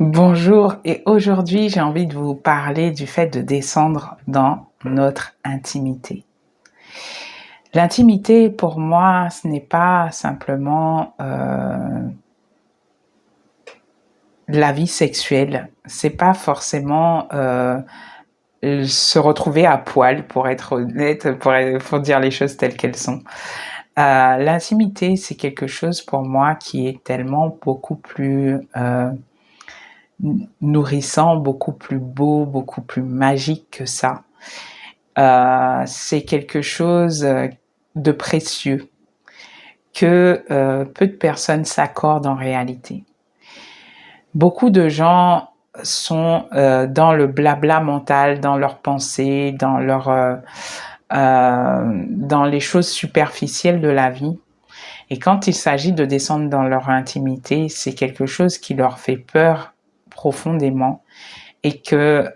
Bonjour, et aujourd'hui j'ai envie de vous parler du fait de descendre dans notre intimité. L'intimité pour moi ce n'est pas simplement la vie sexuelle, c'est pas forcément se retrouver à poil pour être honnête, pour dire les choses telles qu'elles sont. L'intimité c'est quelque chose pour moi qui est tellement beaucoup plus nourrissant, beaucoup plus beau, beaucoup plus magique que ça. C'est quelque chose de précieux que peu de personnes s'accordent en réalité. Beaucoup de gens sont dans le blabla mental, dans leurs pensées, dans les choses superficielles de la vie. Et quand il s'agit de descendre dans leur intimité, c'est quelque chose qui leur fait peur profondément et que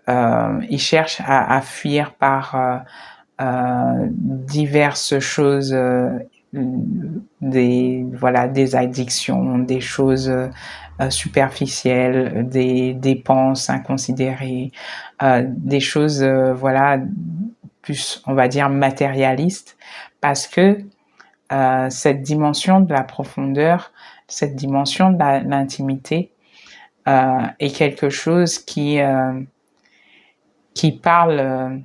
ils cherchent à fuir par diverses choses, des addictions, des choses superficielles, des dépenses inconsidérées, des choses plus on va dire matérialistes, parce que cette dimension de la profondeur, cette dimension de l'intimité est quelque chose qui parle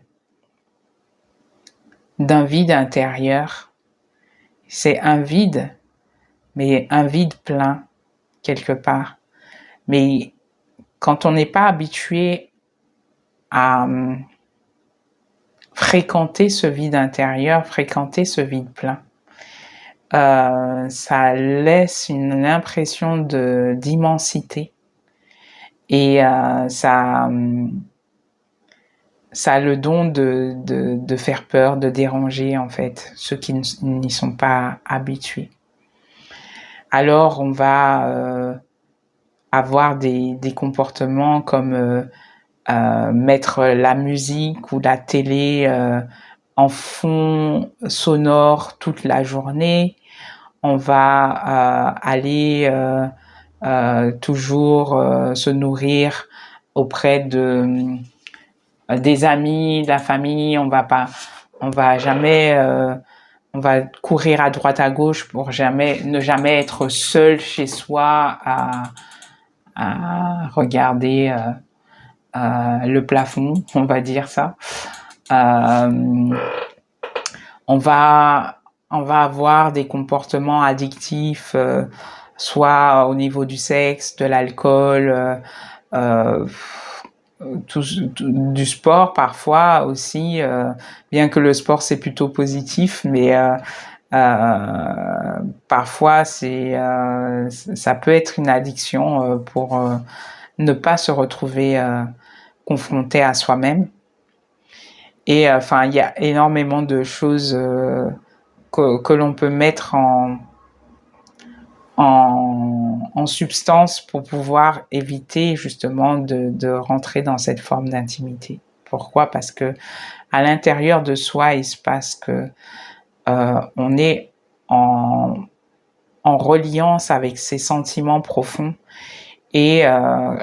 d'un vide intérieur. C'est un vide, mais un vide plein quelque part. Mais quand on n'est pas habitué à fréquenter ce vide intérieur, fréquenter ce vide plein, ça laisse une impression d'immensité et ça a le don de faire peur, de déranger en fait ceux qui n'y sont pas habitués. Alors on va avoir des comportements comme mettre la musique ou la télé en fond sonore toute la journée. On va aller toujours se nourrir auprès des amis, de la famille. On va courir à droite à gauche pour ne jamais être seul chez soi à regarder le plafond, on va dire ça. On va avoir des comportements addictifs, soit au niveau du sexe, de l'alcool, du sport parfois aussi, bien que le sport c'est plutôt positif, mais parfois ça peut être une addiction pour ne pas se retrouver confronté à soi-même. Et enfin, il y a énormément de choses que l'on peut mettre en substance pour pouvoir éviter justement de rentrer dans cette forme d'intimité. Pourquoi? Parce que à l'intérieur de soi, il se passe que on est en reliance avec ses sentiments profonds. Et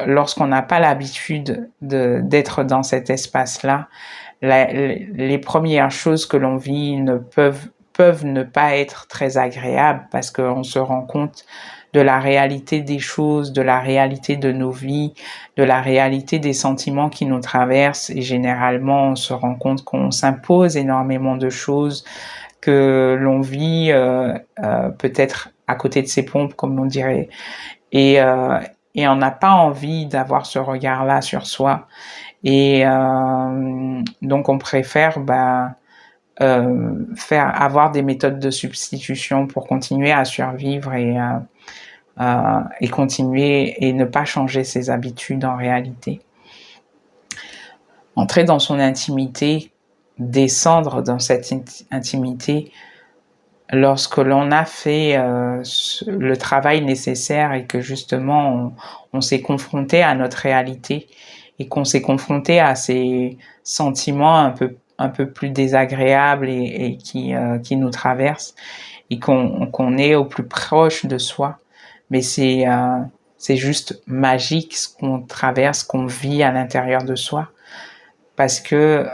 lorsqu'on n'a pas l'habitude d'être dans cet espace-là, les premières choses que l'on vit peuvent ne pas être très agréables parce qu'on se rend compte de la réalité des choses, de la réalité de nos vies, de la réalité des sentiments qui nous traversent. Et généralement, on se rend compte qu'on s'impose énormément de choses, que l'on vit peut-être à côté de ses pompes, comme on dirait. Et on n'a pas envie d'avoir ce regard-là sur soi. Et donc on préfère avoir des méthodes de substitution pour continuer à survivre et continuer et ne pas changer ses habitudes en réalité. Entrer dans son intimité, descendre dans cette intimité, lorsque l'on a fait le travail nécessaire et que justement on s'est confronté à notre réalité et qu'on s'est confronté à ces sentiments un peu plus désagréables et qui nous traversent et qu'on est au plus proche de soi. Mais c'est c'est juste magique ce qu'on traverse, qu'on vit à l'intérieur de soi, parce que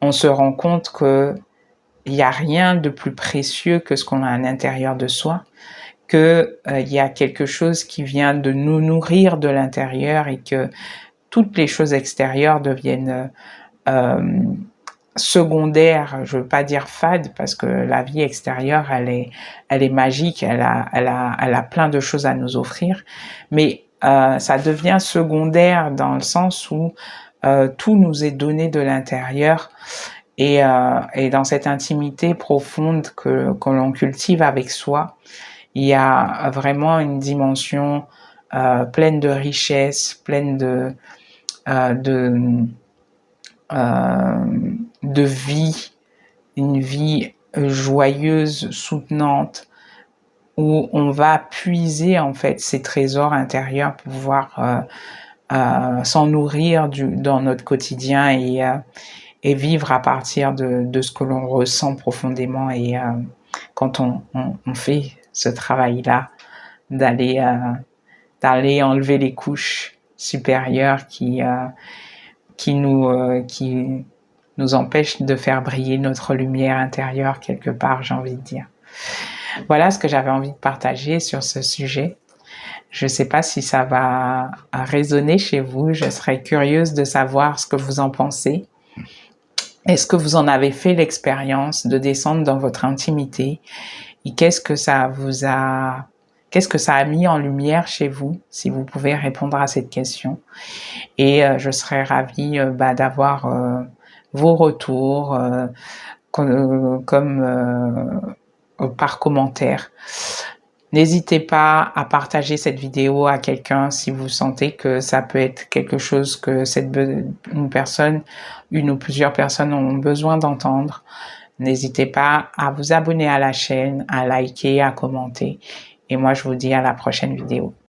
on se rend compte que il n'y a rien de plus précieux que ce qu'on a à l'intérieur de soi, que il y a quelque chose qui vient de nous nourrir de l'intérieur et que toutes les choses extérieures deviennent secondaires. Je veux pas dire fade parce que la vie extérieure, elle est magique, elle a plein de choses à nous offrir, mais ça devient secondaire dans le sens où tout nous est donné de l'intérieur et dans cette intimité profonde que l'on cultive avec soi, il y a vraiment une dimension pleine de richesse, pleine de vie, une vie joyeuse, soutenante, où on va puiser en fait ces trésors intérieurs pour pouvoir s'en nourrir dans notre quotidien et vivre à partir de ce que l'on ressent profondément. Et quand on fait ce travail-là, d'aller enlever les couches supérieures qui nous empêchent de faire briller notre lumière intérieure quelque part, j'ai envie de dire. Voilà ce que j'avais envie de partager sur ce sujet. Je ne sais pas si ça va résonner chez vous. Je serais curieuse de savoir ce que vous en pensez. Est-ce que vous en avez fait l'expérience de descendre dans votre intimité? Et qu'est-ce que ça a mis en lumière chez vous, si vous pouvez répondre à cette question. Et je serais ravie d'avoir vos retours par commentaire. N'hésitez pas à partager cette vidéo à quelqu'un si vous sentez que ça peut être quelque chose que une ou plusieurs personnes ont besoin d'entendre. N'hésitez pas à vous abonner à la chaîne, à liker, à commenter. Et moi, je vous dis à la prochaine vidéo.